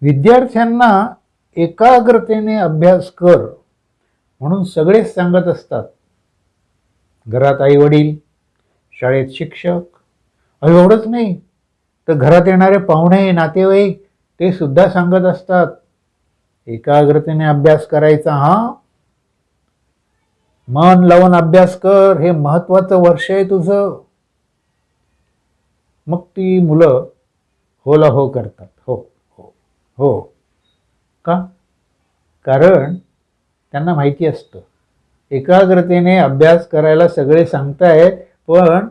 विद्यार्थ्यांना एकाग्रतेने अभ्यास कर म्हणून सगळेच सांगत असतात. घरात आई वडील, शाळेत शिक्षक, एवढंच नाही तर घरात येणारे पाहुणे नातेवाईक ते सुद्धा सांगत असतात, एकाग्रतेने अभ्यास करायचा, मन लावून अभ्यास कर, हे महत्वाचं वर्ष आहे तुझं. मग ती मुलं होला हो करतात. हो हो हो. का? कारण त्यांना माहिती असतं एकाग्रतेने अभ्यास करायला सगळे सांगतायत, पण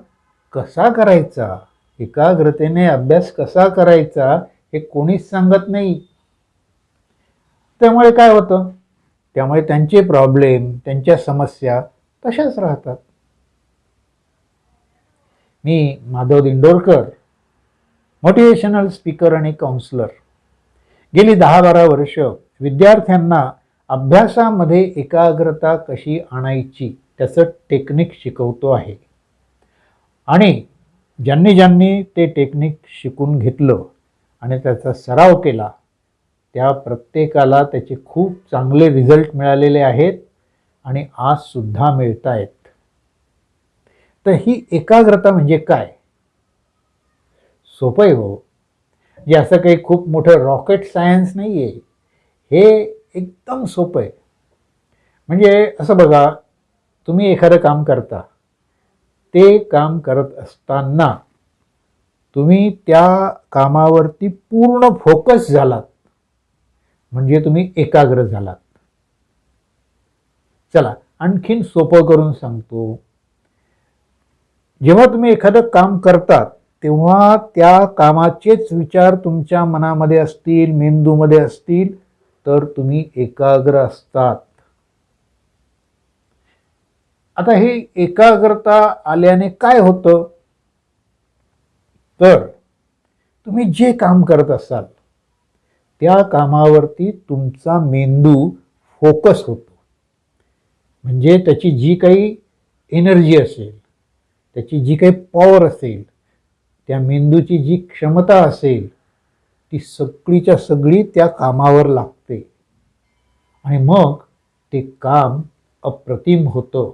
कसा करायचा, एकाग्रतेने अभ्यास कसा करायचा हे कोणीच सांगत नाही. त्यामुळे काय होतं, त्यामुळे त्यांचे प्रॉब्लेम, त्यांच्या समस्या तशाच राहतात. मी माधव दिंडोरकर, मोटिवेशनल स्पीकर आणि काउन्सिलर. गेली 10-12 वर्ष विद्यार्थ्यांना अभ्यासामध्ये एकाग्रता कशी आणायची त्याचं टेक्निक शिकवतो आहे. आणि ज्यांनी ते टेक्निक शिकून घेतलं आणि त्याचा सराव केला, त्या प्रत्येकाला त्याचे खूप चांगले रिझल्ट मिळालेले आहेत आणि आज सुद्धा मिळत आहेत. तर ही एकाग्रता म्हणजे काय? सोपं आहे हो. जे असं काही खूप मोठं रॉकेट सायन्स नाही आहे, हे एकदम सोपं आहे. म्हणजे असं बघा, तुम्ही एखादं काम करता, ते काम करत असताना तुम्ही त्या कामावरती पूर्ण फोकस झालात म्हणजे तुम्ही एकाग्र झालात. चला आणखीन सोपं करून सांगतो. जेव्हा तुम्ही एखादं काम करतात तेव्हा त्या कामाचेच विचार तुमच्या मनामध्ये असतील, मेंदूमध्ये असतील, तर तुम्ही एकाग्र असतात. आता हे एकाग्रता आल्याने काय होतं, तर तुम्ही जे काम करत असाल त्या कामावरती तुमचा मेंदू फोकस होतो. म्हणजे त्याची जी काही एनर्जी असेल, त्याची जी काही पॉवर असेल, त्या मेंदूची जी क्षमता असेल, ती सगळीच्या सगळी त्या कामावर लागते आणि मग ते काम अप्रतिम होतं.